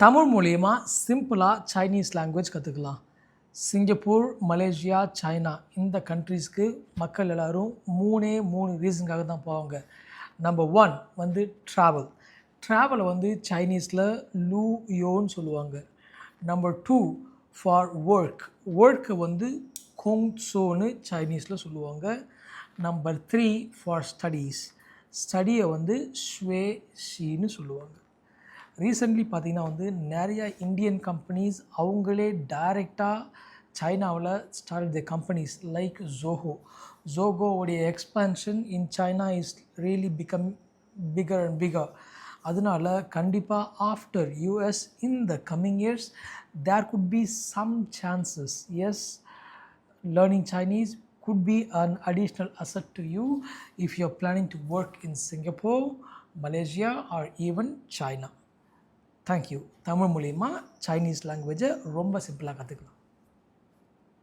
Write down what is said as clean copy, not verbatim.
தமிழ் மூலியமா சிம்பிளாக Chinese language கற்றுக்கலாம். சிங்கப்பூர், மலேசியா, சைனா இந்த கண்ட்ரீஸ்க்கு மக்கள் எல்லோரும் 3 ரீசனுக்காக தான் போவாங்க. நம்பர் 1 வந்து ட்ராவலை வந்து சைனீஸில் லூ யோன்னு சொல்லுவாங்க. நம்பர் 2 ஃபார் ஒர்க்கை வந்து கொங்சோன்னு சைனீஸில் சொல்லுவாங்க. நம்பர் 3 ஃபார் ஸ்டடியை வந்து ஷ்வே ஷின்னு சொல்லுவாங்க. ரீசெண்ட்லி பார்த்திங்கன்னா வந்து நிறையா இந்தியன் கம்பெனிஸ் அவங்களே டைரெக்டாக சைனாவில் ஸ்டார்ட் தி கம்பெனிஸ் லைக் ஜோகோவுடைய expansion in China is really become bigger and bigger. அதனால கண்டிப்பாக after US in the coming years there could be some chances. Yes, learning Chinese could be an additional asset to you if you're planning to work in Singapore, Malaysia or even China. Thank you. Tamil மூலிமா Chinese லாங்குவேஜை ரொம்ப சிம்பிளாக கற்றுக்கலாம்.